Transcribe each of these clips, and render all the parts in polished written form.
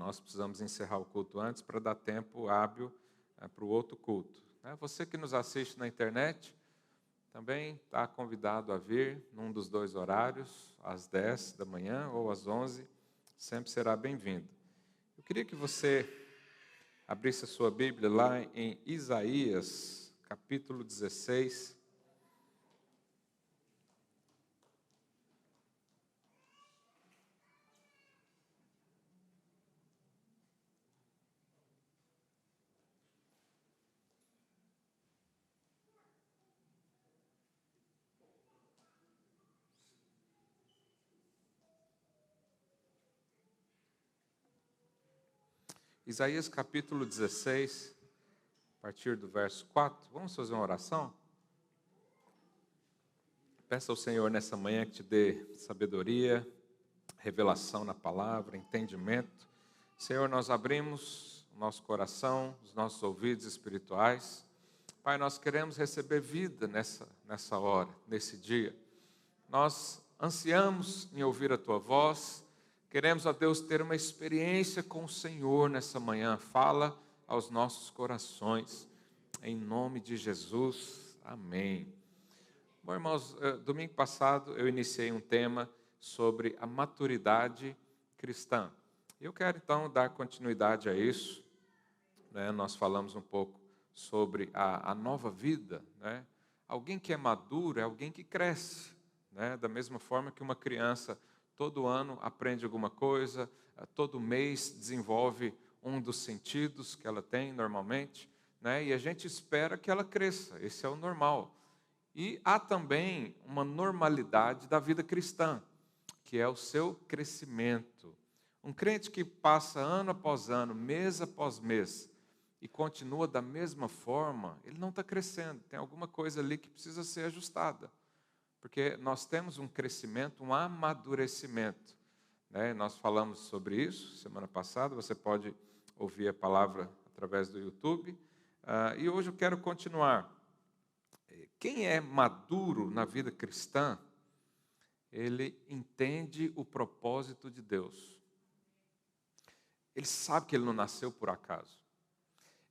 Nós precisamos encerrar o culto antes para dar tempo hábil para o outro culto. Você que nos assiste na internet, também está convidado a vir num dos dois horários, às 10 da manhã ou às 11, sempre será bem-vindo. Eu queria que você abrisse a sua Bíblia lá em Isaías, capítulo 16. Isaías capítulo 16, a partir do verso 4. Vamos fazer uma oração? Peça ao Senhor nessa manhã que te dê sabedoria, revelação na palavra, entendimento. Senhor, nós abrimos o nosso coração, os nossos ouvidos espirituais. Pai, nós queremos receber vida nessa hora, nesse dia. Nós ansiamos em ouvir a Tua voz. Queremos, ó Deus, ter uma experiência com o Senhor nessa manhã. Fala aos nossos corações. Em nome de Jesus. Amém. Bom, irmãos, domingo passado eu iniciei um tema sobre a maturidade cristã. Eu quero, então, dar continuidade a isso. Nós falamos um pouco sobre a nova vida. Alguém que é maduro é alguém que cresce. Da mesma forma que uma criança todo ano aprende alguma coisa, todo mês desenvolve um dos sentidos que ela tem normalmente, e a gente espera que ela cresça, esse é o normal. E há também uma normalidade da vida cristã, que é o seu crescimento. Um crente que passa ano após ano, mês após mês, e continua da mesma forma, ele não está crescendo, tem alguma coisa ali que precisa ser ajustada. Porque nós temos um crescimento, um amadurecimento. Nós falamos sobre isso semana passada, você pode ouvir a palavra através do YouTube. E hoje eu quero continuar. Quem é maduro na vida cristã, ele entende o propósito de Deus. Ele sabe que ele não nasceu por acaso.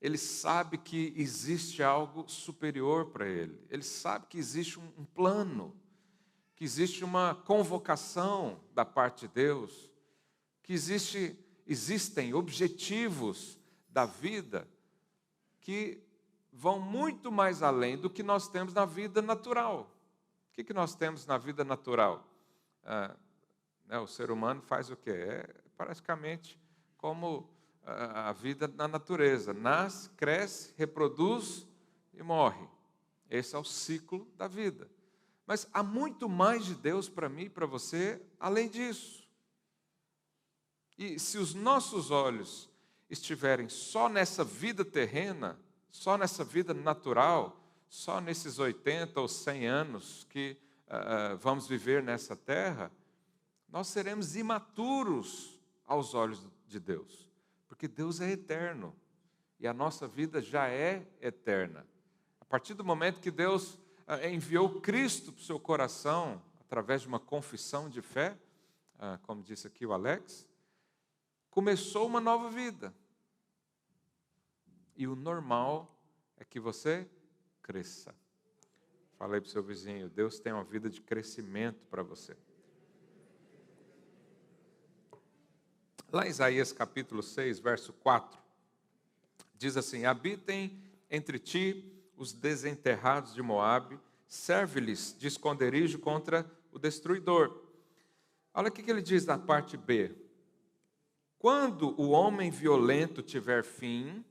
Ele sabe que existe algo superior para ele. Ele sabe que existe um plano, que existe uma convocação da parte de Deus, que existem objetivos da vida que vão muito mais além do que nós temos na vida natural. O que nós temos na vida natural? O ser humano faz o quê? É praticamente como a vida na natureza. Nasce, cresce, reproduz e morre. Esse é o ciclo da vida. Mas há muito mais de Deus para mim e para você, além disso. E se os nossos olhos estiverem só nessa vida terrena, só nessa vida natural, só nesses 80 ou 100 anos que vamos viver nessa terra, nós seremos imaturos aos olhos de Deus. Porque Deus é eterno e a nossa vida já é eterna. A partir do momento que Deus enviou Cristo para o seu coração, através de uma confissão de fé, como disse aqui o Alex, começou uma nova vida. E o normal é que você cresça. Falei para o seu vizinho, Deus tem uma vida de crescimento para você. Lá em Isaías capítulo 6, verso 4, diz assim: habitem entre ti os desenterrados de Moabe, serve-lhes de esconderijo contra o destruidor. Olha o que ele diz na parte B. Quando o homem violento tiver fim,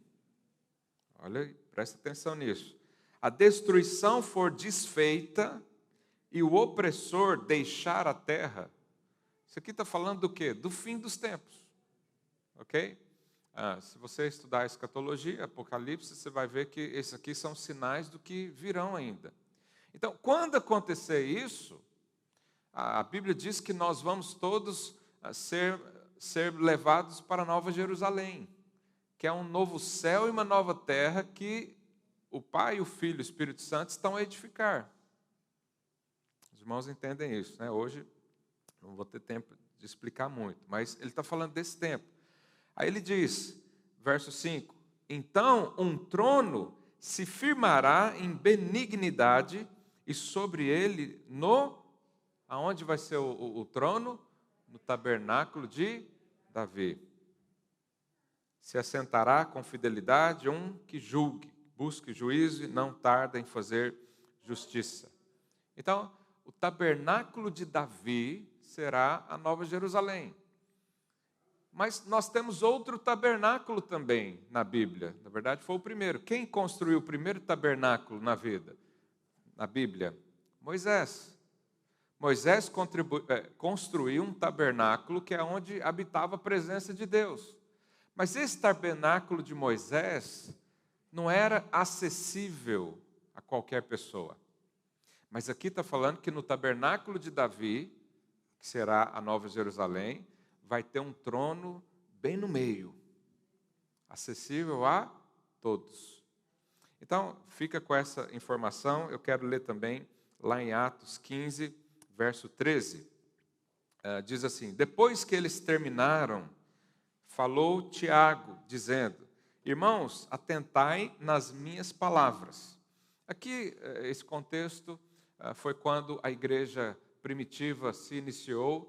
olha, presta atenção nisso, a destruição for desfeita e o opressor deixar a terra, isso aqui está falando do quê? Do fim dos tempos. Ok? Se você estudar a escatologia, Apocalipse, você vai ver que esses aqui são sinais do que virão ainda. Então, quando acontecer isso, a Bíblia diz que nós vamos todos ser levados para a Nova Jerusalém, que é um novo céu e uma nova terra que o Pai, o Filho e o Espírito Santo estão a edificar. Os irmãos entendem isso, né? Hoje não vou ter tempo de explicar muito, mas ele está falando desse tempo. Aí ele diz, verso 5, então um trono se firmará em benignidade e sobre ele aonde vai ser o trono? No tabernáculo de Davi. Se assentará com fidelidade um que julgue, busque juízo e não tarda em fazer justiça. Então, o tabernáculo de Davi será a Nova Jerusalém. Mas nós temos outro tabernáculo também na Bíblia. Na verdade, foi o primeiro. Quem construiu o primeiro tabernáculo na Bíblia? Moisés. Moisés construiu um tabernáculo que é onde habitava a presença de Deus. Mas esse tabernáculo de Moisés não era acessível a qualquer pessoa. Mas aqui está falando que no tabernáculo de Davi, que será a Nova Jerusalém, vai ter um trono bem no meio, acessível a todos. Então, fica com essa informação. Eu quero ler também lá em Atos 15, verso 13. Diz assim, depois que eles terminaram, falou Tiago, dizendo, irmãos, atentai nas minhas palavras. Aqui, esse contexto foi quando a igreja primitiva se iniciou,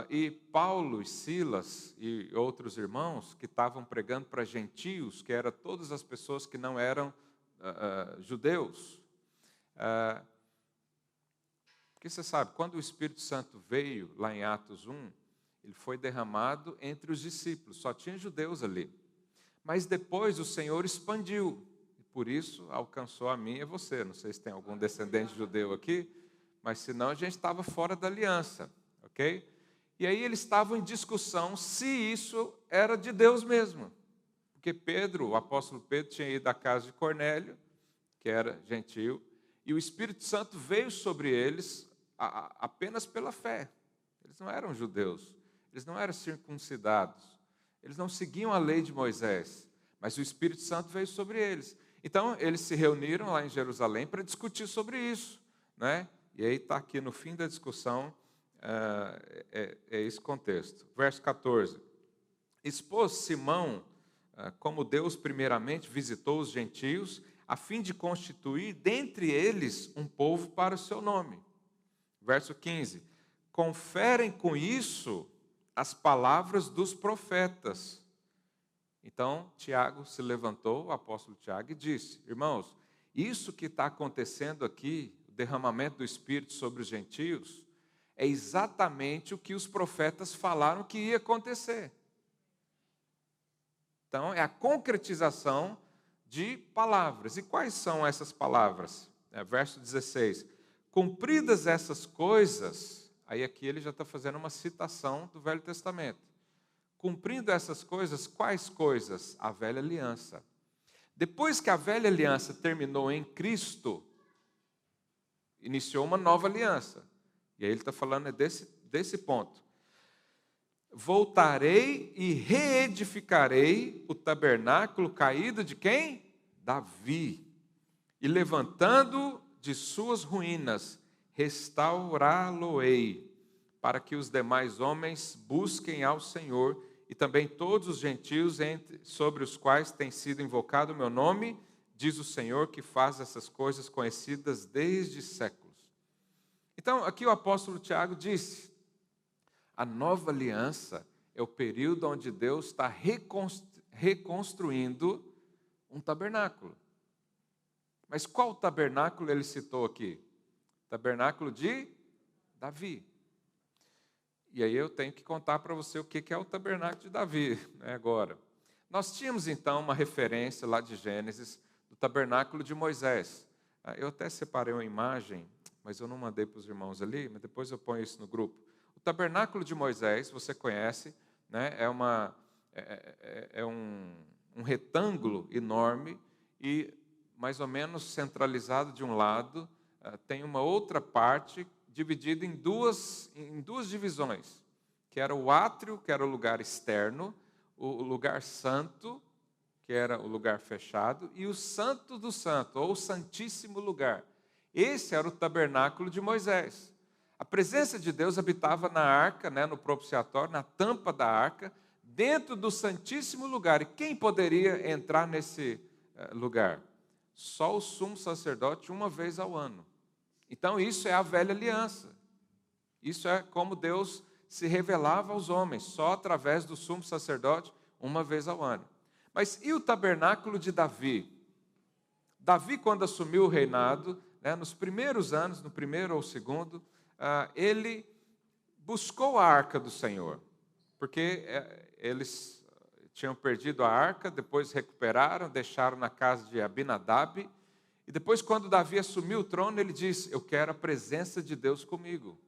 e Paulo e Silas e outros irmãos que estavam pregando para gentios, que eram todas as pessoas que não eram judeus. Porque você sabe, quando o Espírito Santo veio lá em Atos 1, ele foi derramado entre os discípulos, só tinha judeus ali. Mas depois o Senhor expandiu, e por isso alcançou a mim e a você. Não sei se tem algum descendente judeu aqui, mas senão a gente estava fora da aliança, ok? E aí eles estavam em discussão se isso era de Deus mesmo. Porque Pedro, o apóstolo Pedro, tinha ido à casa de Cornélio, que era gentil, e o Espírito Santo veio sobre eles apenas pela fé. Eles não eram judeus, eles não eram circuncidados, eles não seguiam a lei de Moisés, mas o Espírito Santo veio sobre eles. Então, eles se reuniram lá em Jerusalém para discutir sobre isso, né? E aí está aqui no fim da discussão, é esse contexto. Verso 14. Expôs Simão como Deus primeiramente visitou os gentios, a fim de constituir dentre eles um povo para o seu nome. Verso 15. Conferem com isso as palavras dos profetas. Então, Tiago se levantou, o apóstolo Tiago, e disse, irmãos, isso que está acontecendo aqui, o derramamento do Espírito sobre os gentios, é exatamente o que os profetas falaram que ia acontecer. Então, é a concretização de palavras. E quais são essas palavras? Verso 16. Cumpridas essas coisas, aí aqui ele já está fazendo uma citação do Velho Testamento. Cumprindo essas coisas, quais coisas? A velha aliança. Depois que a velha aliança terminou em Cristo, iniciou uma nova aliança. E aí ele está falando desse ponto. Voltarei e reedificarei o tabernáculo caído de quem? Davi. E levantando de suas ruínas, restaurá-lo-ei, para que os demais homens busquem ao Senhor, e também todos os gentios sobre os quais tem sido invocado o meu nome, diz o Senhor, que faz essas coisas conhecidas desde séculos. Então, aqui o apóstolo Tiago disse, a nova aliança é o período onde Deus está reconstruindo um tabernáculo. Mas qual tabernáculo ele citou aqui? Tabernáculo de Davi. E aí eu tenho que contar para você o que é o tabernáculo de Davi, né, agora. Nós tínhamos então uma referência lá de Gênesis, do tabernáculo de Moisés. Eu até separei uma imagem, mas eu não mandei para os irmãos ali, mas depois eu ponho isso no grupo. O tabernáculo de Moisés, você conhece, né, é um retângulo enorme e mais ou menos centralizado de um lado, tem uma outra parte dividida em duas divisões, que era o átrio, que era o lugar externo, o lugar santo, que era o lugar fechado, e o santo do santo, ou o santíssimo lugar. Esse era o tabernáculo de Moisés. A presença de Deus habitava na arca, né, no propiciatório, na tampa da arca. dentro do Santíssimo Lugar. E quem poderia entrar nesse lugar? Só o sumo sacerdote uma vez ao ano. Então isso é a velha aliança. Isso é como Deus se revelava aos homens, só através do sumo sacerdote uma vez ao ano. Mas e o tabernáculo de Davi? Davi, quando assumiu o reinado, nos primeiros anos, no primeiro ou segundo, ele buscou a arca do Senhor, porque eles tinham perdido a arca, depois recuperaram, deixaram na casa de Abinadab, e depois, quando Davi assumiu o trono, ele disse: eu quero a presença de Deus comigo.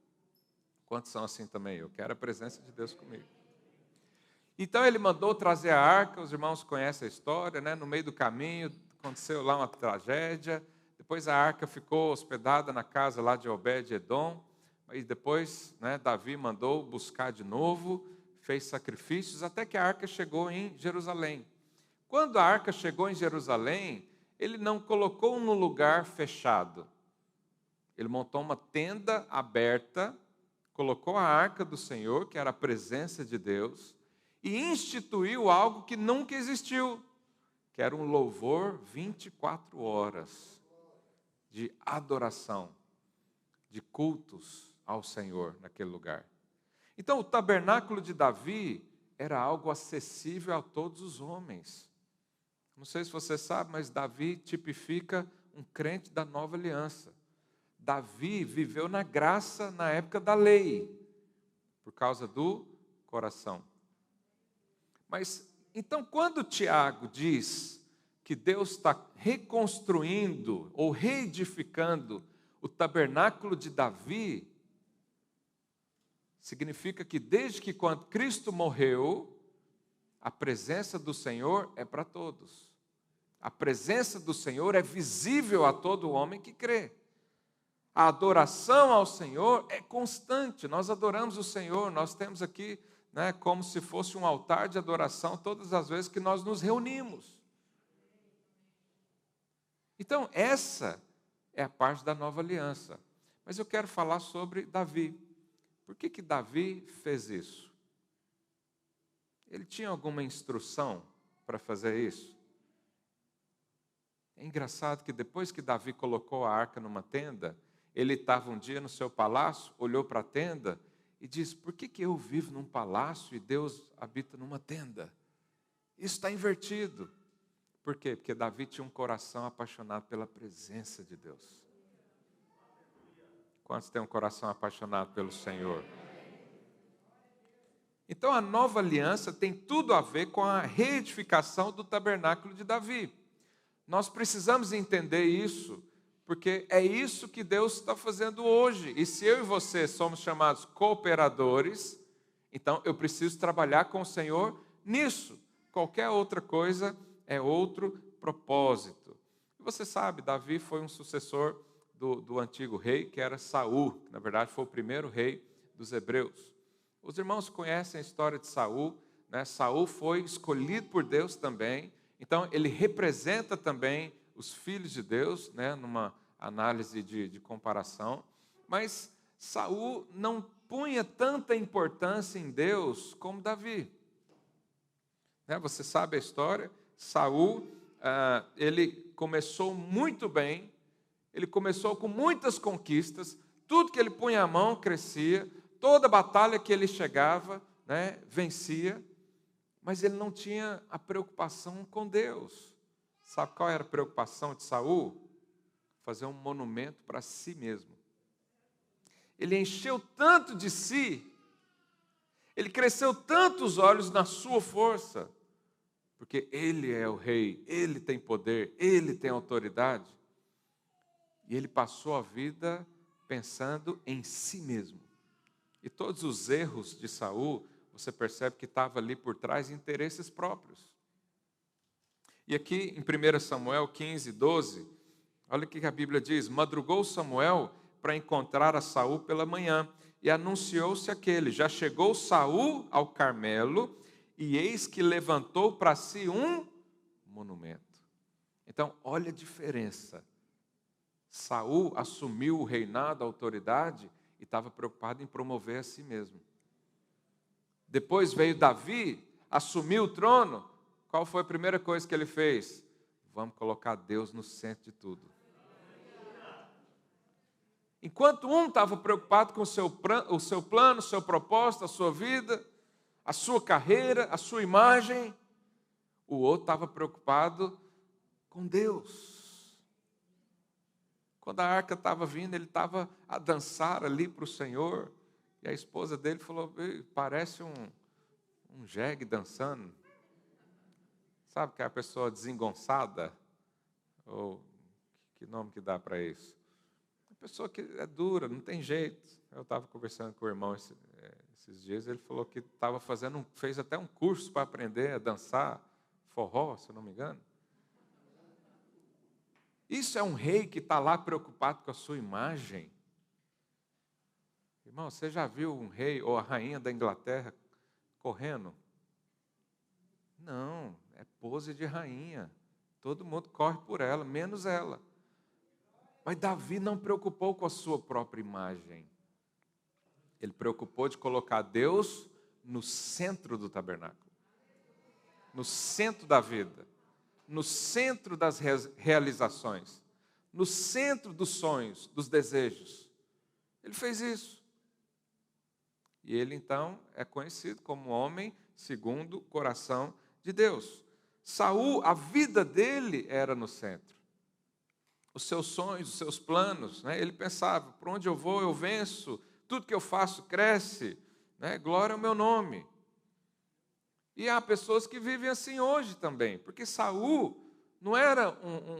Quantos são assim também? Eu quero a presença de Deus comigo. Então ele mandou trazer a arca, os irmãos conhecem a história, no meio do caminho aconteceu lá uma tragédia, depois a arca ficou hospedada na casa lá de Obed-Edom, e depois Davi mandou buscar de novo, fez sacrifícios, até que a arca chegou em Jerusalém. Quando a arca chegou em Jerusalém, ele não colocou num lugar fechado, ele montou uma tenda aberta, colocou a arca do Senhor, que era a presença de Deus, e instituiu algo que nunca existiu, que era um louvor 24 horas de adoração, de cultos ao Senhor naquele lugar. Então o tabernáculo de Davi era algo acessível a todos os homens. Não sei se você sabe, mas Davi tipifica um crente da nova aliança. Davi viveu na graça na época da lei, por causa do coração. Mas, então, quando Tiago diz que Deus está reconstruindo ou reedificando o tabernáculo de Davi, significa que desde que quando Cristo morreu, a presença do Senhor é para todos. A presença do Senhor é visível a todo homem que crê. A adoração ao Senhor é constante. Nós adoramos o Senhor, nós temos aqui como se fosse um altar de adoração todas as vezes que nós nos reunimos. Então, essa é a parte da nova aliança. Mas eu quero falar sobre Davi. Por que Davi fez isso? Ele tinha alguma instrução para fazer isso? É engraçado que depois que Davi colocou a arca numa tenda, ele estava um dia no seu palácio, olhou para a tenda e disse: por que eu vivo num palácio e Deus habita numa tenda? Isso está invertido. Por quê? Porque Davi tinha um coração apaixonado pela presença de Deus. Quantos têm um coração apaixonado pelo Senhor? Então a nova aliança tem tudo a ver com a reedificação do tabernáculo de Davi. Nós precisamos entender isso, porque é isso que Deus está fazendo hoje. E se eu e você somos chamados cooperadores, então eu preciso trabalhar com o Senhor nisso. Qualquer outra coisa é outro propósito. E você sabe, Davi foi um sucessor do antigo rei, que era Saul, que na verdade foi o primeiro rei dos hebreus. Os irmãos conhecem a história de Saul, Saul foi escolhido por Deus também, então ele representa também os filhos de Deus, numa análise de comparação, mas Saul não punha tanta importância em Deus como Davi. Você sabe a história? Saul, ele começou muito bem, ele começou com muitas conquistas, tudo que ele punha a mão crescia, toda batalha que ele chegava, vencia, mas ele não tinha a preocupação com Deus. Sabe qual era a preocupação de Saul? Fazer um monumento para si mesmo. Ele encheu tanto de si, ele cresceu tanto os olhos na sua força, porque ele é o rei, ele tem poder, ele tem autoridade, e ele passou a vida pensando em si mesmo. E todos os erros de Saul, você percebe que estava ali por trás interesses próprios. E aqui em 1 Samuel 15, 12, olha o que a Bíblia diz: madrugou Samuel para encontrar a Saul pela manhã, e anunciou-se aquele: já chegou Saul ao Carmelo, e eis que levantou para si um monumento. Então, olha a diferença. Saul assumiu o reinado, a autoridade, e estava preocupado em promover a si mesmo. Depois veio Davi, assumiu o trono, qual foi a primeira coisa que ele fez? Vamos colocar Deus no centro de tudo. Enquanto um estava preocupado com o seu plano, o seu propósito, a sua vida, a sua carreira, a sua imagem, o outro estava preocupado com Deus. Quando a arca estava vindo, ele estava a dançar ali para o Senhor, e a esposa dele falou, parece um jegue dançando. Sabe que é a pessoa desengonçada? Ou que nome que dá para isso? A pessoa que é dura, não tem jeito. Eu estava conversando com o irmão esses dias, ele falou que fez até um curso para aprender a dançar forró, se eu não me engano. Isso é um rei que está lá preocupado com a sua imagem. Irmão, você já viu um rei ou a rainha da Inglaterra correndo? Não, é pose de rainha. Todo mundo corre por ela, menos ela. Mas Davi não preocupou com a sua própria imagem. Ele preocupou de colocar Deus no centro do tabernáculo, no centro da vida, no centro das realizações, no centro dos sonhos, dos desejos. Ele fez isso. E ele, então, é conhecido como homem segundo o coração de Deus. Saul, a vida dele era no centro. Os seus sonhos, os seus planos, né? Ele pensava, por onde eu vou, eu venço, tudo que eu faço cresce, né? Glória ao meu nome. E há pessoas que vivem assim hoje também, porque Saul não era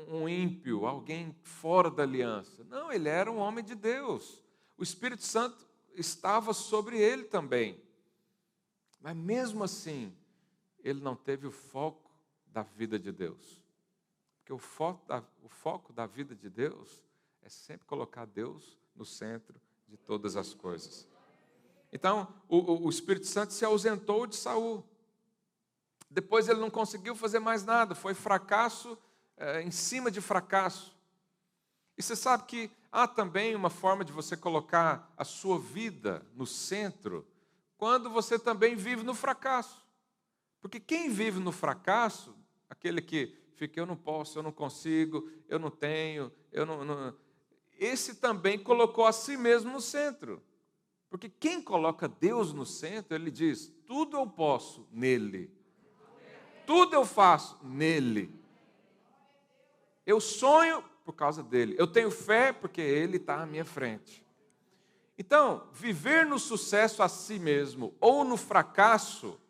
um ímpio, alguém fora da aliança. Não, ele era um homem de Deus. O Espírito Santo estava sobre ele também. Mas mesmo assim, ele não teve o foco da vida de Deus. Porque o foco da vida de Deus é sempre colocar Deus no centro de todas as coisas. Então, o Espírito Santo se ausentou de Saul. Depois ele não conseguiu fazer mais nada, foi fracasso em cima de fracasso. E você sabe que há também uma forma de você colocar a sua vida no centro, quando você também vive no fracasso. Porque quem vive no fracasso, aquele que fica, eu não posso, eu não consigo, eu não tenho, esse também colocou a si mesmo no centro. Porque quem coloca Deus no centro, ele diz, tudo eu posso nele. Tudo eu faço nele. Eu sonho por causa dele. Eu tenho fé porque ele está à minha frente. Então, viver no sucesso a si mesmo ou no fracasso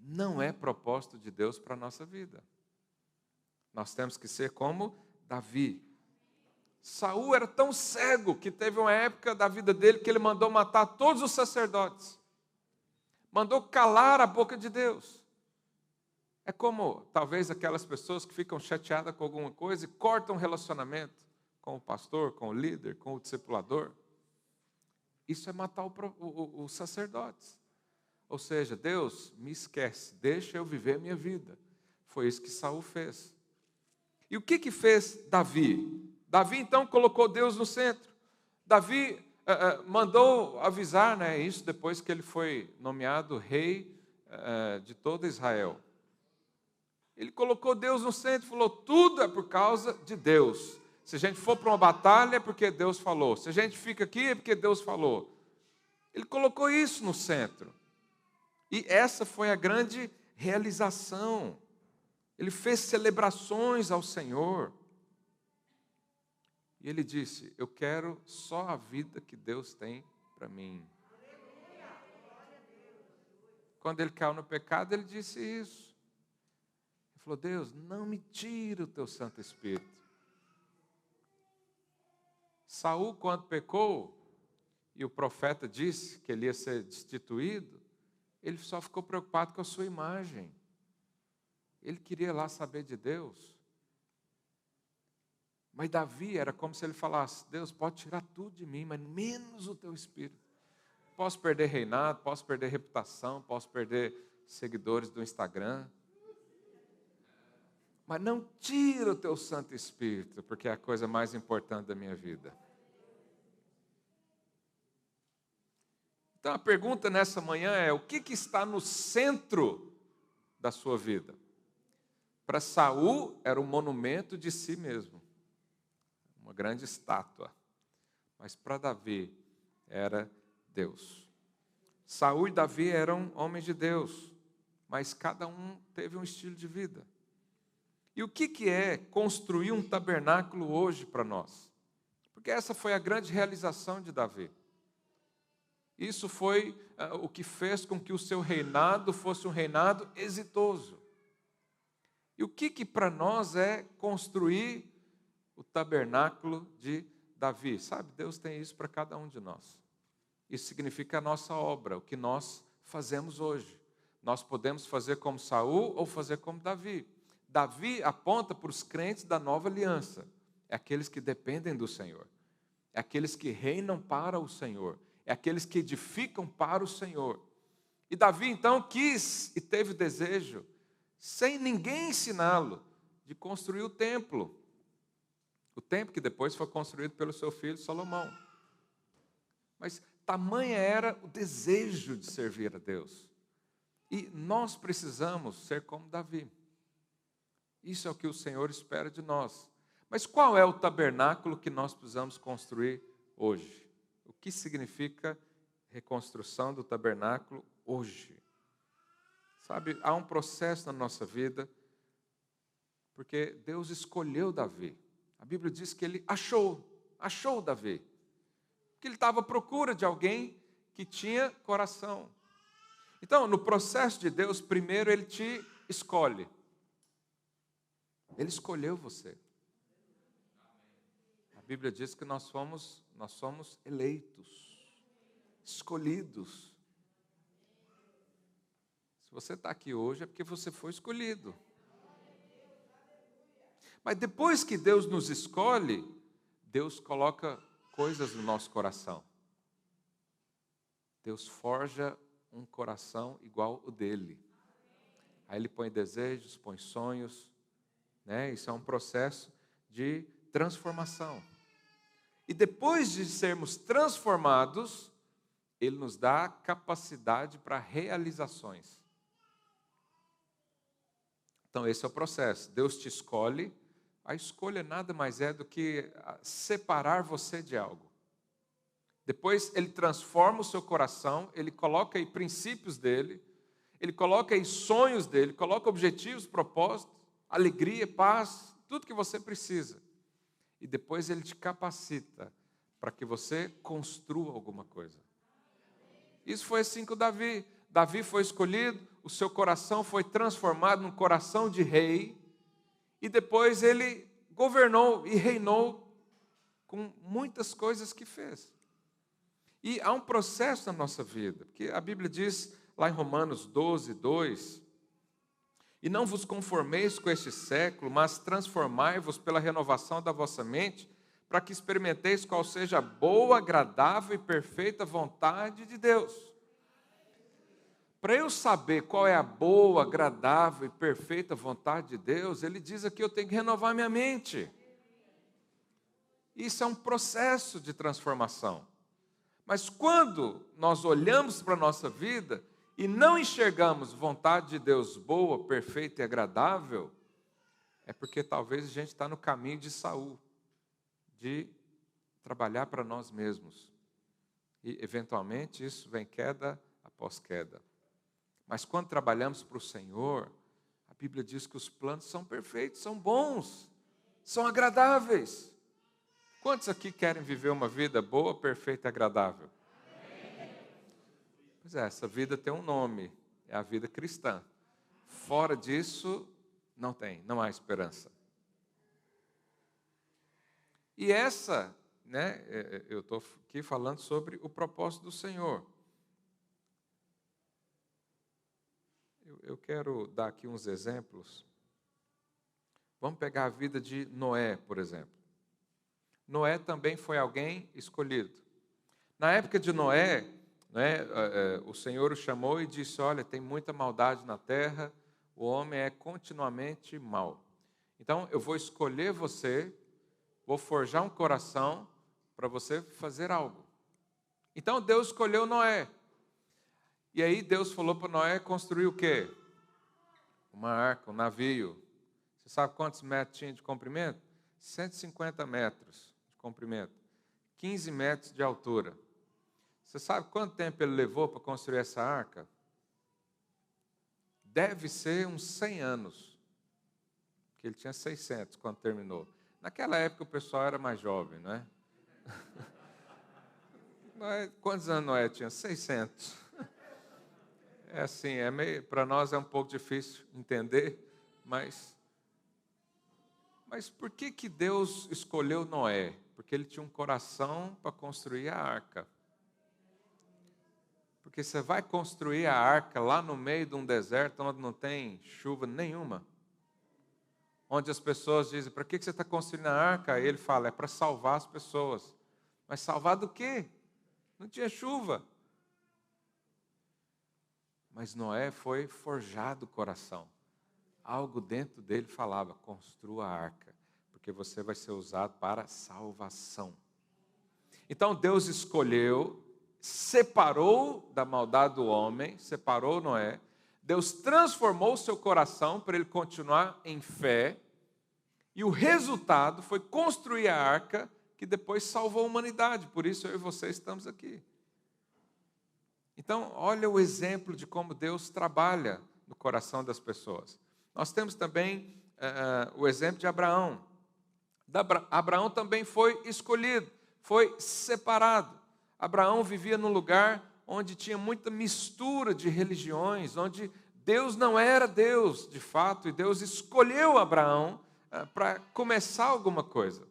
não é propósito de Deus para a nossa vida. Nós temos que ser como Davi. Saul era tão cego que teve uma época da vida dele que ele mandou matar todos os sacerdotes. Mandou calar a boca de Deus. É como, talvez, aquelas pessoas que ficam chateadas com alguma coisa e cortam o relacionamento com o pastor, com o líder, com o discipulador. Isso é matar os sacerdotes. Ou seja, Deus, me esquece, deixa eu viver a minha vida. Foi isso que Saul fez. E o que fez Davi? Davi, então, colocou Deus no centro. Davi mandou avisar, né, isso depois que ele foi nomeado rei de todo Israel. Ele colocou Deus no centro e falou, tudo é por causa de Deus. Se a gente for para uma batalha é porque Deus falou. Se a gente fica aqui é porque Deus falou. Ele colocou isso no centro. E essa foi a grande realização. Ele fez celebrações ao Senhor. E ele disse, eu quero só a vida que Deus tem para mim. Quando ele caiu no pecado, ele disse isso. Ele falou, Deus, não me tira o teu Santo Espírito. Saul, quando pecou, e o profeta disse que ele ia ser destituído, ele só ficou preocupado com a sua imagem. Ele queria lá saber de Deus. Mas Davi era como se ele falasse, Deus pode tirar tudo de mim, mas menos o teu Espírito. Posso perder reinado, posso perder reputação, posso perder seguidores do Instagram. Mas não tira o teu Santo Espírito, porque é a coisa mais importante da minha vida. Então a pergunta nessa manhã é, o que está no centro da sua vida. Para Saul era um monumento de si mesmo, uma grande estátua. Mas para Davi era Deus. Saul e Davi eram homens de Deus, mas cada um teve um estilo de vida. E o que é construir um tabernáculo hoje para nós? Porque essa foi a grande realização de Davi. Isso foi o que fez com que o seu reinado fosse um reinado exitoso. E o que para nós é construir o tabernáculo de Davi? Sabe, Deus tem isso para cada um de nós. Isso significa a nossa obra, o que nós fazemos hoje. Nós podemos fazer como Saul ou fazer como Davi. Davi aponta para os crentes da nova aliança. É aqueles que dependem do Senhor. É aqueles que reinam para o Senhor. É aqueles que edificam para o Senhor. E Davi então quis e teve o desejo, sem ninguém ensiná-lo, de construir o templo. O templo que depois foi construído pelo seu filho Salomão. Mas tamanha era o desejo de servir a Deus. E nós precisamos ser como Davi. Isso é o que o Senhor espera de nós. Mas qual é o tabernáculo que nós precisamos construir hoje? O que significa reconstrução do tabernáculo hoje? Sabe, há um processo na nossa vida, porque Deus escolheu Davi. A Bíblia diz que ele achou Davi. Que ele estava à procura de alguém que tinha coração. Então, no processo de Deus, primeiro ele te escolhe. Ele escolheu você. A Bíblia diz que nós somos eleitos, escolhidos. Se você está aqui hoje é porque você foi escolhido. Mas depois que Deus nos escolhe, Deus coloca coisas no nosso coração. Deus forja um coração igual o dele. Aí ele põe desejos, põe sonhos, né? Isso é um processo de transformação. E depois de sermos transformados, ele nos dá capacidade para realizações. Então esse é o processo. Deus te escolhe. A escolha nada mais é do que separar você de algo. Depois ele transforma o seu coração, ele coloca aí princípios dele, ele coloca aí sonhos dele, coloca objetivos, propósitos, alegria, paz, tudo que você precisa. E depois ele te capacita para que você construa alguma coisa. Isso foi assim com Davi. Davi foi escolhido, o seu coração foi transformado num coração de rei, e depois ele governou e reinou com muitas coisas que fez. E há um processo na nossa vida, porque a Bíblia diz lá em Romanos 12, 2, e não vos conformeis com este século, mas transformai-vos pela renovação da vossa mente, para que experimenteis qual seja a boa, agradável e perfeita vontade de Deus. Para eu saber qual é a boa, agradável e perfeita vontade de Deus, ele diz aqui, eu tenho que renovar minha mente. Isso é um processo de transformação. Mas quando nós olhamos para a nossa vida e não enxergamos vontade de Deus boa, perfeita e agradável, é porque talvez a gente está no caminho de Saul, de trabalhar para nós mesmos. E eventualmente isso vem queda após queda. Mas quando trabalhamos para o Senhor, a Bíblia diz que os planos são perfeitos, são bons, são agradáveis. Quantos aqui querem viver uma vida boa, perfeita e agradável? Pois é, essa vida tem um nome, é a vida cristã. Fora disso, não há esperança. E essa, né, eu estou aqui falando sobre o propósito do Senhor. Eu quero dar aqui uns exemplos. Vamos pegar a vida de Noé, por exemplo. Noé também foi alguém escolhido. Na época de Noé, né, o Senhor o chamou e disse, olha, tem muita maldade na terra, o homem é continuamente mau. Então, eu vou escolher você, vou forjar um coração para você fazer algo. Então, Deus escolheu Noé. E aí Deus falou para Noé construir o quê? uma arca, um navio. Você sabe quantos metros tinha de comprimento? 150 metros de comprimento, 15 metros de altura. Você sabe quanto tempo ele levou para construir essa arca? Deve ser uns 100 anos, porque ele tinha 600 quando terminou. Naquela época o pessoal era mais jovem, não é? Quantos anos Noé tinha? 600. É assim, para nós é um pouco difícil entender, mas por que Deus escolheu Noé? Porque ele tinha um coração para construir a arca. Porque você vai construir a arca lá no meio de um deserto onde não tem chuva nenhuma. Onde as pessoas dizem, para que você está construindo a arca? Aí ele fala, é para salvar as pessoas. Mas salvar do quê? Não tinha chuva. Mas Noé foi forjado o coração. Algo dentro dele falava, construa a arca, porque você vai ser usado para salvação. Então Deus escolheu, separou da maldade do homem, separou Noé. Deus transformou o seu coração para ele continuar em fé. E o resultado foi construir a arca que depois salvou a humanidade. Por isso eu e você estamos aqui. Então, olha o exemplo de como Deus trabalha no coração das pessoas. Nós temos também o exemplo de Abraão. Abraão também foi escolhido, foi separado. Abraão vivia num lugar onde tinha muita mistura de religiões, onde Deus não era Deus de fato, e Deus escolheu Abraão para começar alguma coisa.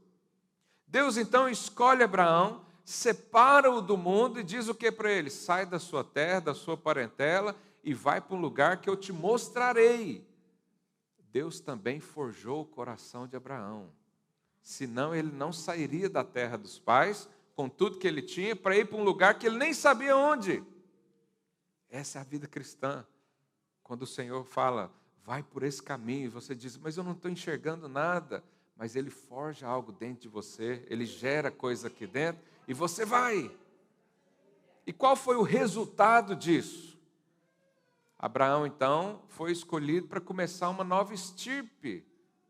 Deus então escolhe Abraão, separa-o do mundo e diz o que para ele? Sai da sua terra, da sua parentela e vai para um lugar que eu te mostrarei. Deus também forjou o coração de Abraão. Senão ele não sairia da terra dos pais, com tudo que ele tinha, para ir para um lugar que ele nem sabia onde. Essa é a vida cristã. Quando o Senhor fala, vai por esse caminho, e você diz, mas eu não estou enxergando nada. Mas Ele forja algo dentro de você, Ele gera coisa aqui dentro, e você vai. E qual foi o resultado disso? Abraão, então, foi escolhido para começar uma nova estirpe,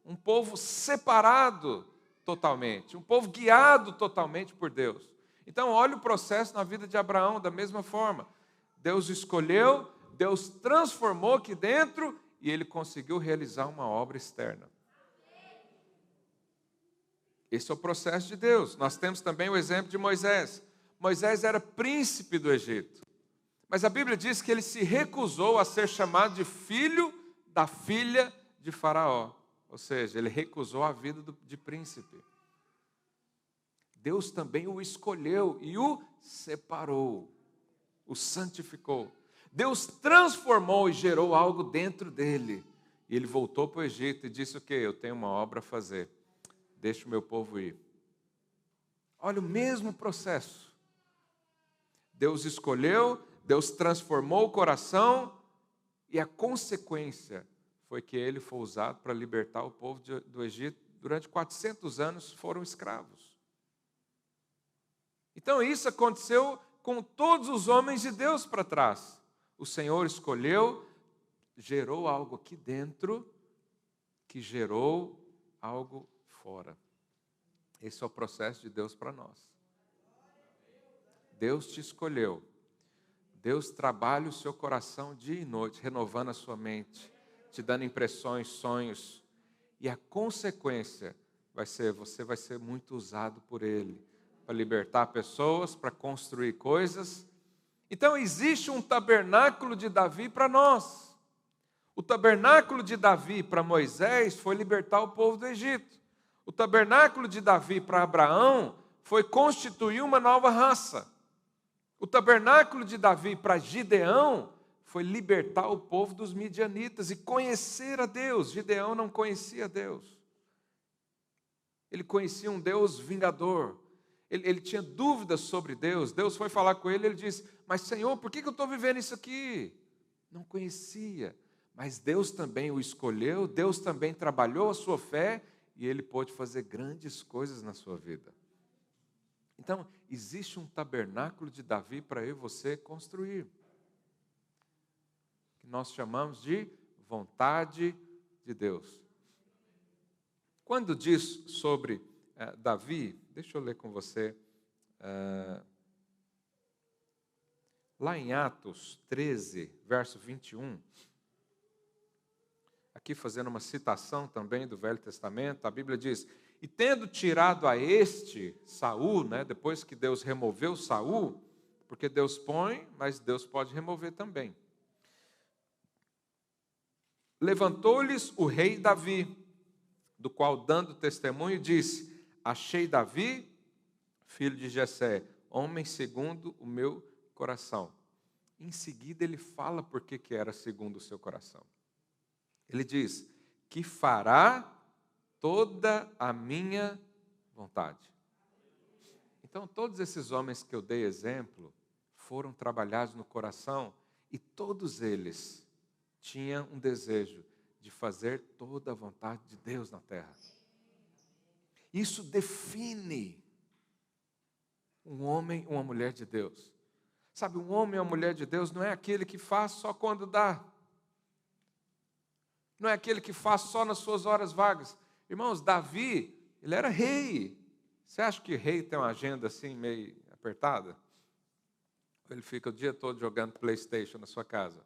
um povo separado totalmente, um povo guiado totalmente por Deus. Então, olha o processo na vida de Abraão da mesma forma. Deus escolheu, Deus transformou aqui dentro e ele conseguiu realizar uma obra externa. Esse é o processo de Deus. Nós temos também o exemplo de Moisés. Moisés era príncipe do Egito. Mas a Bíblia diz que ele se recusou a ser chamado de filho da filha de Faraó. Ou seja, ele recusou a vida de príncipe. Deus também o escolheu e o separou, o santificou. Deus transformou e gerou algo dentro dele. E ele voltou para o Egito e disse o quê? Eu tenho uma obra a fazer. Deixa o meu povo ir. Olha o mesmo processo. Deus escolheu, Deus transformou o coração e a consequência foi que ele foi usado para libertar o povo do Egito. Durante 400 anos foram escravos. Então isso aconteceu com todos os homens de Deus para trás. O Senhor escolheu, gerou algo aqui dentro que gerou algo fora. Esse é o processo de Deus para nós. Deus te escolheu. Deus trabalha o seu coração dia e noite, renovando a sua mente, te dando impressões, sonhos. E a consequência vai ser, você vai ser muito usado por Ele, para libertar pessoas, para construir coisas. Então existe um tabernáculo de Davi para nós. O tabernáculo de Davi para Moisés foi libertar o povo do Egito. O tabernáculo de Davi para Abraão foi constituir uma nova raça. O tabernáculo de Davi para Gideão foi libertar o povo dos midianitas e conhecer a Deus. Gideão não conhecia Deus. Ele conhecia um Deus vingador. Ele tinha dúvidas sobre Deus. Deus foi falar com ele e ele disse, mas Senhor, por que eu estou vivendo isso aqui? Não conhecia. Mas Deus também o escolheu, Deus também trabalhou a sua fé e ele pôde fazer grandes coisas na sua vida. Então, existe um tabernáculo de Davi para eu e você construir. Que nós chamamos de vontade de Deus. Quando diz sobre Davi, deixa eu ler com você, lá em Atos 13, verso 21, aqui fazendo uma citação também do Velho Testamento, a Bíblia diz: e tendo tirado a este, Saul, depois que Deus removeu Saul, porque Deus põe, mas Deus pode remover também. Levantou-lhes o rei Davi, do qual dando testemunho disse: achei Davi, filho de Jessé, homem segundo o meu coração. Em seguida ele fala por que era segundo o seu coração. Ele diz: que fará toda a minha vontade. Então, todos esses homens que eu dei exemplo foram trabalhados no coração e todos eles tinham um desejo de fazer toda a vontade de Deus na terra. Isso define um homem, uma mulher de Deus. Sabe, um homem ou uma mulher de Deus não é aquele que faz só quando dá. Não é aquele que faz só nas suas horas vagas. Irmãos, Davi, ele era rei. Você acha que rei tem uma agenda assim meio apertada? Ele fica o dia todo jogando PlayStation na sua casa.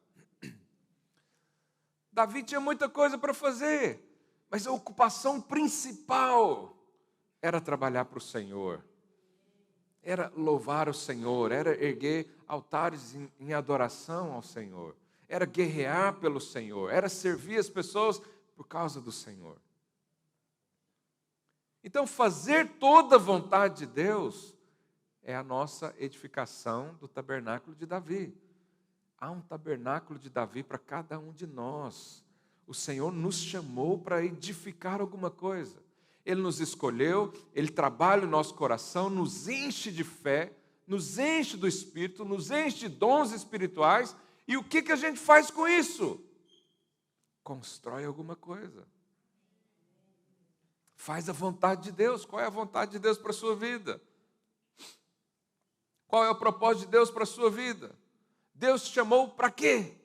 Davi tinha muita coisa para fazer, mas a ocupação principal era trabalhar para o Senhor. Era louvar o Senhor, era erguer altares em adoração ao Senhor. Era guerrear pelo Senhor, era servir as pessoas por causa do Senhor. Então, fazer toda a vontade de Deus é a nossa edificação do tabernáculo de Davi. Há um tabernáculo de Davi para cada um de nós. O Senhor nos chamou para edificar alguma coisa. Ele nos escolheu, Ele trabalha o nosso coração, nos enche de fé, nos enche do Espírito, nos enche de dons espirituais. E o que a gente faz com isso? Constrói alguma coisa. Faz a vontade de Deus. Qual é a vontade de Deus para a sua vida? Qual é o propósito de Deus para a sua vida? Deus te chamou para quê?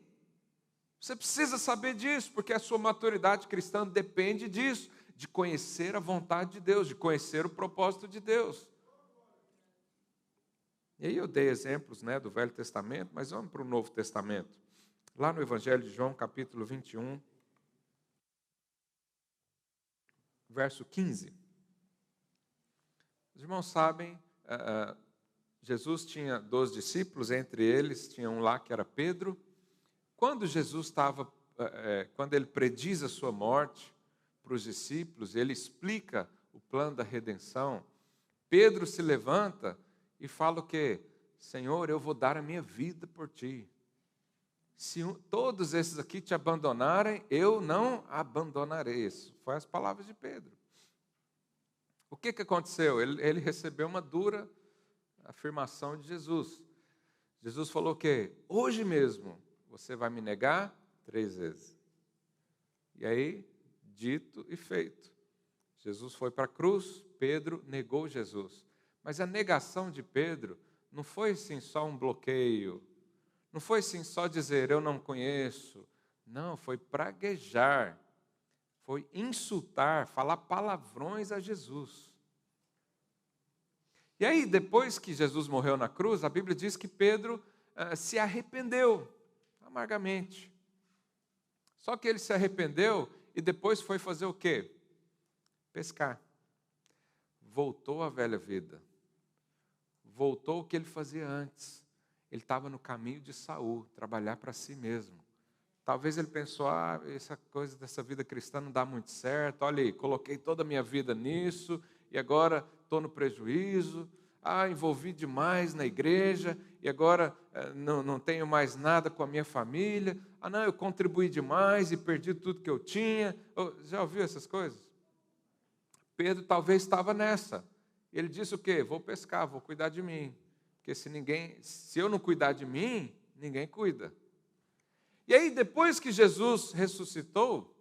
Você precisa saber disso, porque a sua maturidade cristã depende disso, de conhecer a vontade de Deus, de conhecer o propósito de Deus. E aí eu dei exemplos do Velho Testamento, mas vamos para o Novo Testamento. Lá no Evangelho de João, capítulo 21, verso 15. Os irmãos sabem, Jesus tinha 12 discípulos, entre eles tinha um lá que era Pedro. Quando Jesus estava, quando ele prediz a sua morte para os discípulos, ele explica o plano da redenção. Pedro se levanta e fala o quê? Senhor, eu vou dar a minha vida por ti. Se todos esses aqui te abandonarem, eu não abandonarei. Isso foi as palavras de Pedro. O que aconteceu? Ele recebeu uma dura afirmação de Jesus. Jesus falou o quê? Hoje mesmo você vai me negar 3 vezes. E aí, dito e feito. Jesus foi para a cruz, Pedro negou Jesus. Mas a negação de Pedro não foi assim só um bloqueio, não foi assim só dizer eu não conheço. Não, foi praguejar, foi insultar, falar palavrões a Jesus. E aí, depois que Jesus morreu na cruz, a Bíblia diz que Pedro se arrependeu amargamente. Só que ele se arrependeu e depois foi fazer o quê? Pescar. Voltou à velha vida. Voltou o que ele fazia antes. Ele estava no caminho de Saul, trabalhar para si mesmo. Talvez ele pensou, essa coisa dessa vida cristã não dá muito certo. Olha aí, coloquei toda a minha vida nisso e agora estou no prejuízo. Envolvi demais na igreja e agora não tenho mais nada com a minha família. Não, eu contribuí demais e perdi tudo que eu tinha. Já ouviu essas coisas? Pedro talvez estava nessa. Ele disse o quê? Vou pescar, vou cuidar de mim. Porque se eu não cuidar de mim, ninguém cuida. E aí, depois que Jesus ressuscitou,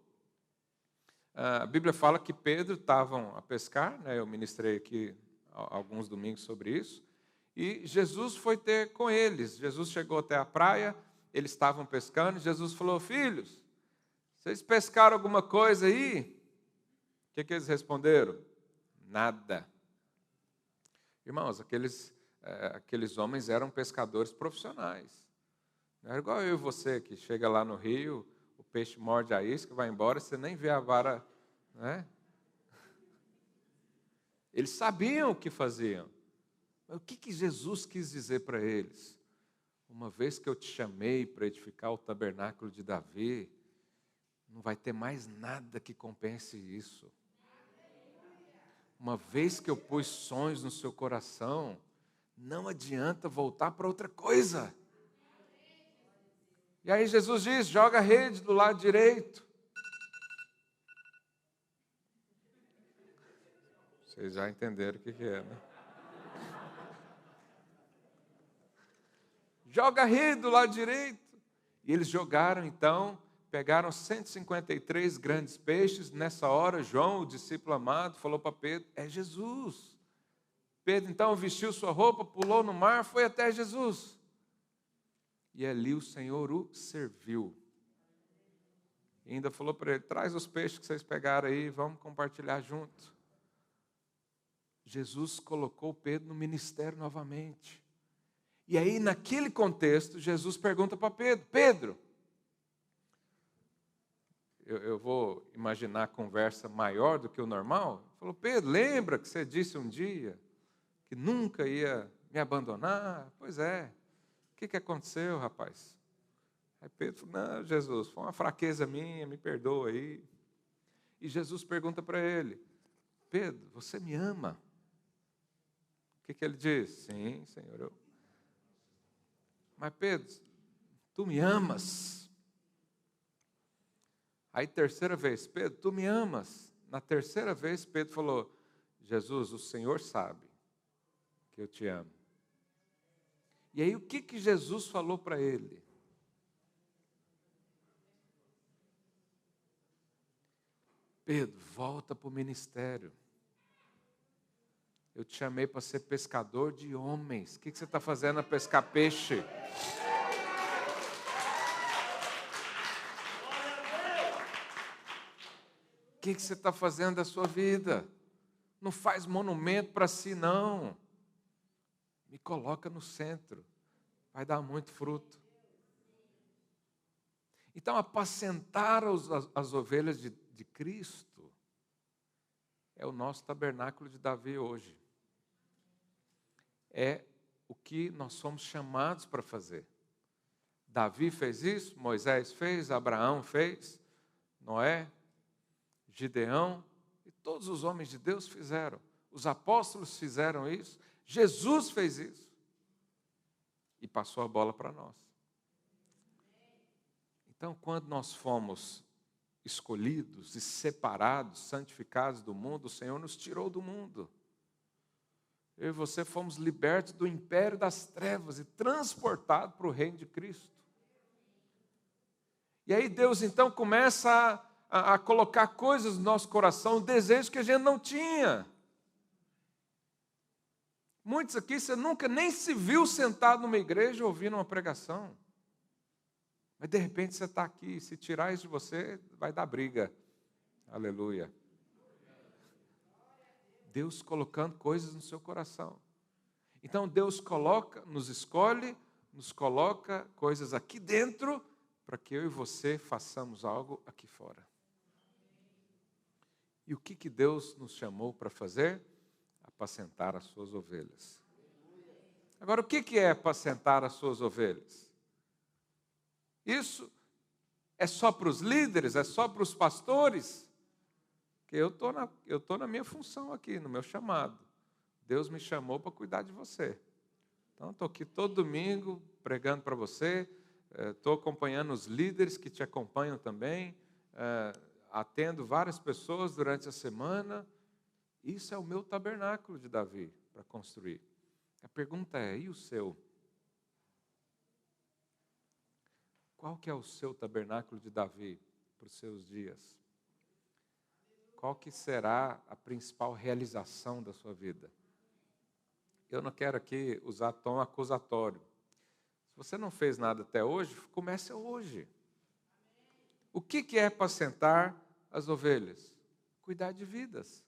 a Bíblia fala que Pedro estavam a pescar, eu ministrei aqui alguns domingos sobre isso, e Jesus foi ter com eles. Jesus chegou até a praia, eles estavam pescando, e Jesus falou, filhos, Vocês pescaram alguma coisa aí? O que eles responderam? Nada. Irmãos, aqueles homens eram pescadores profissionais. Não era igual eu e você, que chega lá no rio, o peixe morde a isca, vai embora, você nem vê a vara, né? Eles sabiam o que faziam. Mas o que Jesus quis dizer para eles? Uma vez que eu te chamei para edificar o tabernáculo de Davi, não vai ter mais nada que compense isso. Uma vez que eu pus sonhos no seu coração, não adianta voltar para outra coisa. E aí Jesus diz, joga a rede do lado direito. Vocês já entenderam o que é, né? Joga a rede do lado direito. E eles jogaram então, pegaram 153 grandes peixes. Nessa hora, João, o discípulo amado, falou para Pedro, é Jesus. Pedro então vestiu sua roupa, pulou no mar, foi até Jesus. E ali o Senhor o serviu. E ainda falou para ele, traz os peixes que vocês pegaram aí, vamos compartilhar junto. Jesus colocou Pedro no ministério novamente. E aí, naquele contexto, Jesus pergunta para Pedro, Pedro, eu vou imaginar a conversa maior do que o normal. Falou, Pedro, lembra que você disse um dia que nunca ia me abandonar? Pois é. O que aconteceu, rapaz? Aí Pedro falou, não, Jesus, foi uma fraqueza minha, me perdoa aí. E Jesus pergunta para ele, Pedro, você me ama? O que ele diz? Sim, Senhor, eu... Mas Pedro, tu me amas? Aí terceira vez, Pedro, tu me amas? Na terceira vez, Pedro falou, Jesus, o Senhor sabe que eu te amo. E aí o que Jesus falou para ele? Pedro, volta para o ministério. Eu te chamei para ser pescador de homens. O que você está fazendo a pescar peixe? O que você está fazendo da sua vida? Não faz monumento para si, não. Me coloca no centro. Vai dar muito fruto. Então, apacentar as ovelhas de Cristo é o nosso tabernáculo de Davi hoje. É o que nós somos chamados para fazer. Davi fez isso, Moisés fez, Abraão fez, Noé, Gideão, e todos os homens de Deus fizeram. Os apóstolos fizeram isso, Jesus fez isso. E passou a bola para nós. Então, quando nós fomos escolhidos e separados, santificados do mundo, o Senhor nos tirou do mundo. Eu e você fomos libertos do império das trevas e transportados para o reino de Cristo. E aí Deus então começa a colocar coisas no nosso coração, desejos que a gente não tinha. Muitos aqui, você nunca nem se viu sentado numa igreja ouvindo uma pregação. Mas de repente você está aqui, se tirar isso de você, vai dar briga. Aleluia. Deus colocando coisas no seu coração. Então Deus nos escolhe, nos coloca coisas aqui dentro, para que eu e você façamos algo aqui fora. E o que Deus nos chamou para fazer? Apacentar as suas ovelhas. Agora, o que é apacentar as suas ovelhas? Isso é só para os líderes? É só para os pastores? Porque eu estou na minha função aqui, no meu chamado. Deus me chamou para cuidar de você. Então, estou aqui todo domingo pregando para você. Estou acompanhando os líderes que te acompanham também. Atendo várias pessoas durante a semana. Isso é o meu tabernáculo de Davi para construir. A pergunta é, e o seu? Qual que é o seu tabernáculo de Davi para os seus dias? Qual que será a principal realização da sua vida? Eu não quero aqui usar tom acusatório. Se você não fez nada até hoje, comece hoje. O que é apacentar as ovelhas? Cuidar de vidas.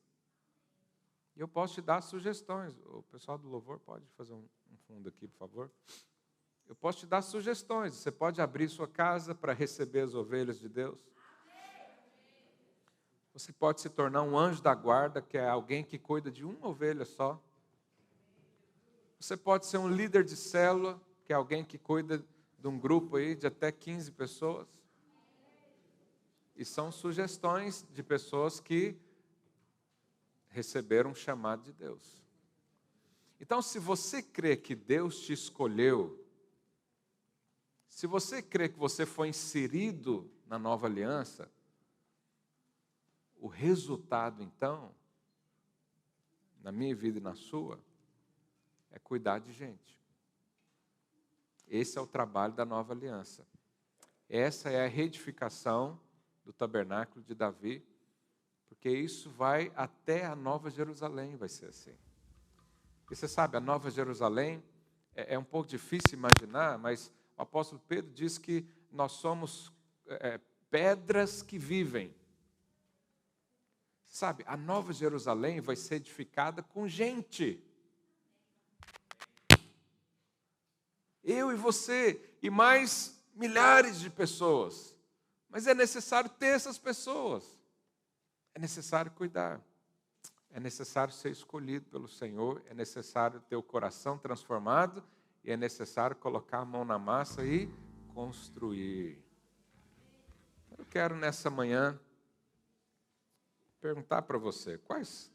E eu posso te dar sugestões. O pessoal do louvor pode fazer um fundo aqui, por favor. Eu posso te dar sugestões. Você pode abrir sua casa para receber as ovelhas de Deus. Você pode se tornar um anjo da guarda, que é alguém que cuida de uma ovelha só. Você pode ser um líder de célula, que é alguém que cuida de um grupo aí de até 15 pessoas. E são sugestões de pessoas que receberam um chamado de Deus. Então, se você crê que Deus te escolheu, se você crê que você foi inserido na nova aliança, o resultado, então, na minha vida e na sua, é cuidar de gente. Esse é o trabalho da nova aliança. Essa é a reedificação do tabernáculo de Davi, porque isso vai até a Nova Jerusalém, vai ser assim. E você sabe, a Nova Jerusalém é um pouco difícil imaginar, mas o apóstolo Pedro diz que nós somos pedras que vivem. Sabe, a Nova Jerusalém vai ser edificada com gente. Eu e você, e mais milhares de pessoas. Mas é necessário ter essas pessoas. É necessário cuidar. É necessário ser escolhido pelo Senhor. É necessário ter o coração transformado. E é necessário colocar a mão na massa e construir. Eu quero nessa manhã perguntar para você, quais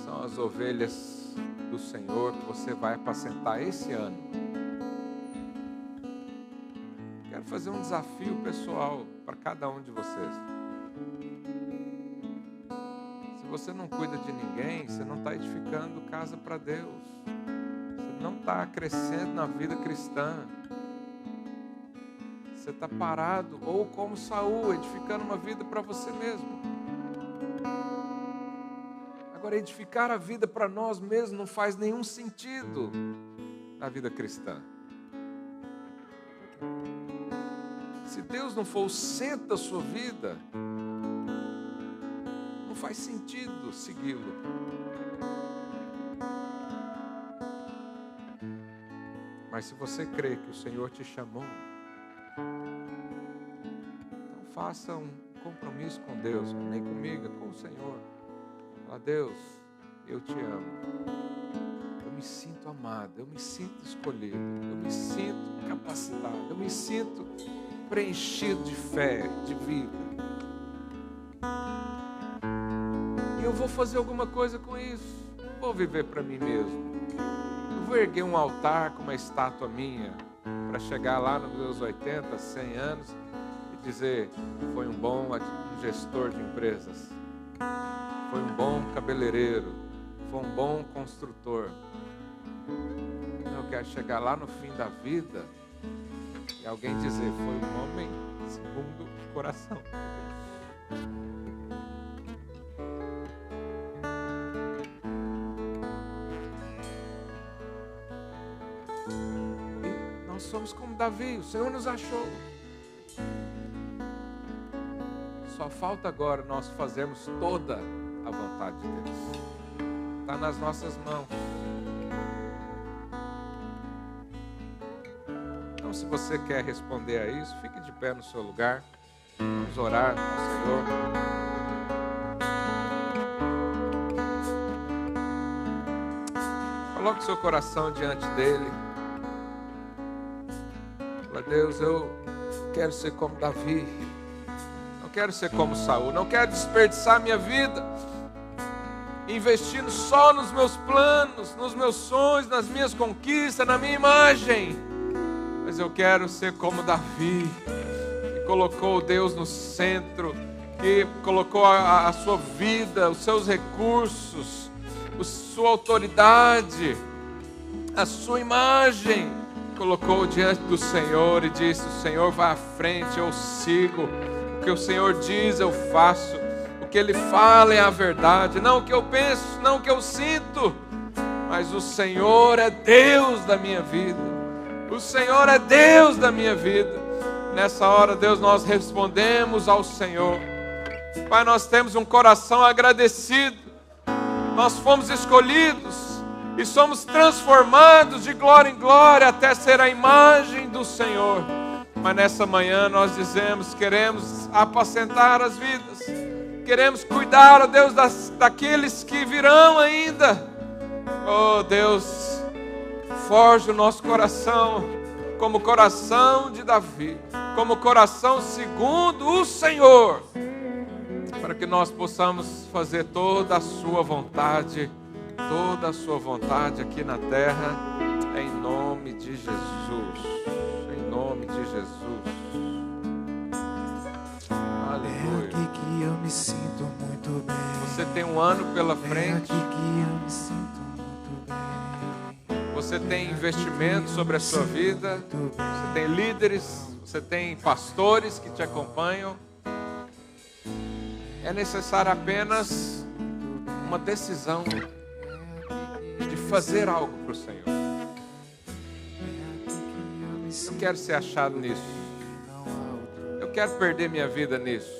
são as ovelhas do Senhor que você vai apacentar esse ano? Quero fazer um desafio pessoal para cada um de vocês. Se você não cuida de ninguém, você não está edificando casa para Deus. Você não está crescendo na vida cristã. Você está parado, ou como Saul, edificando uma vida para você mesmo. Agora, edificar a vida para nós mesmos não faz nenhum sentido na vida cristã. Se Deus não for o centro da sua vida, não faz sentido segui-lo. Mas se você crê que o Senhor te chamou, então faça um compromisso com Deus, nem comigo, é com o Senhor. Fala, Deus, eu te amo. Eu me sinto amado, eu me sinto escolhido, eu me sinto capacitado, eu me sinto preenchido de fé, de vida. E eu vou fazer alguma coisa com isso. Não vou viver para mim mesmo. Não vou erguer um altar com uma estátua minha para chegar lá nos meus 80, 100 anos e dizer, foi um bom gestor de empresas. Foi um bom cabeleireiro, foi um bom construtor. Eu quero chegar lá no fim da vida e alguém dizer, foi um homem segundo o coração. E nós somos como Davi, o Senhor nos achou. Só falta agora nós fazermos toda a vontade de Deus. Está nas nossas mãos. Então, se você quer responder a isso, fique de pé no seu lugar. Vamos orar ao Senhor. Coloque seu coração diante dele. Fala, Deus, eu quero ser como Davi. Não quero ser como Saul. Não quero desperdiçar minha vida investindo só nos meus planos, nos meus sonhos, nas minhas conquistas, na minha imagem. Mas eu quero ser como Davi, que colocou Deus no centro, que colocou a sua vida, os seus recursos, a sua autoridade, a sua imagem, colocou diante do Senhor e disse, o Senhor vai à frente, eu sigo, o que o Senhor diz eu faço, o que Ele fala é a verdade, não o que eu penso, não o que eu sinto, mas o Senhor é Deus da minha vida. O Senhor é Deus da minha vida. Nessa hora, Deus, nós respondemos ao Senhor. Pai, nós temos um coração agradecido. Nós fomos escolhidos e somos transformados de glória em glória até ser a imagem do Senhor. Mas nessa manhã nós dizemos, queremos apacentar as vidas. Queremos cuidar, ó Deus, daqueles que virão ainda. Oh Deus, forja o nosso coração como o coração de Davi, como o coração segundo o Senhor, para que nós possamos fazer toda a sua vontade aqui na terra, em nome de Jesus. Em nome de Jesus. Aleluia. É aqui que eu me sinto muito bem. Você tem um ano pela frente. É aqui que eu me sinto muito bem. Você tem investimento sobre a sua vida. Você tem líderes. Você tem pastores que te acompanham. É necessário apenas uma decisão de fazer algo para o Senhor. Eu quero ser achado nisso. Eu quero perder minha vida nisso.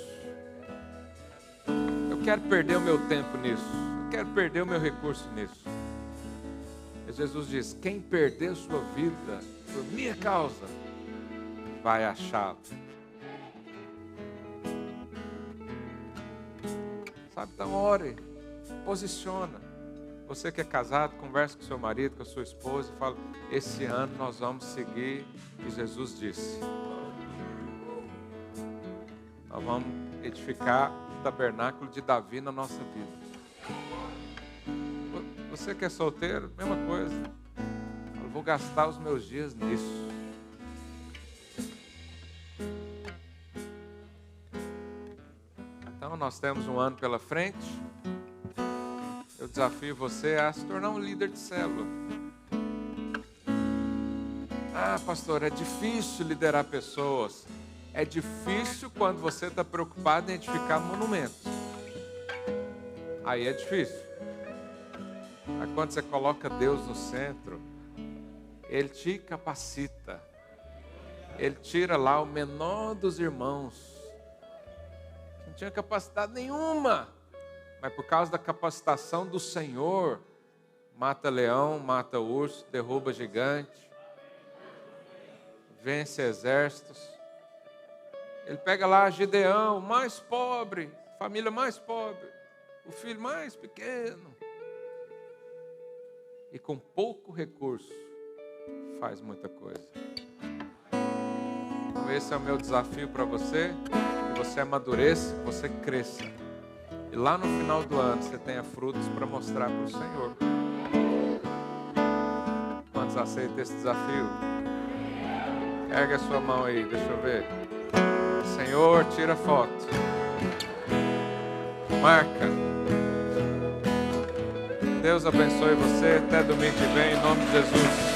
Eu quero perder o meu tempo nisso. Eu quero perder o meu recurso nisso. E Jesus diz: quem perder sua vida por minha causa, vai achá-lo. Sabe, então ore, posiciona. Você que é casado, converse com seu marido, com a sua esposa e fala: esse ano nós vamos seguir o que Jesus disse. Nós vamos edificar o tabernáculo de Davi na nossa vida. Você que é solteiro, mesma coisa. Eu vou gastar os meus dias nisso. Então nós temos um ano pela frente. Eu desafio você a se tornar um líder de célula. Ah, pastor, é difícil liderar pessoas. É difícil quando você está preocupado em edificar monumentos. Aí é difícil. Mas quando você coloca Deus no centro, Ele te capacita. Ele tira lá o menor dos irmãos. Não tinha capacidade nenhuma. Mas por causa da capacitação do Senhor, mata leão, mata urso, derruba gigante, vence exércitos. Ele pega lá Gideão, o mais pobre, família mais pobre, o filho mais pequeno. E com pouco recurso, faz muita coisa. Então esse é o meu desafio para você, que você amadureça, que você cresça. E lá no final do ano você tenha frutos para mostrar para o Senhor. Quantos aceitam esse desafio? Ergue a sua mão aí, deixa eu ver. Senhor, tira foto. Marca. Deus abençoe você. Até domingo que vem, em nome de Jesus.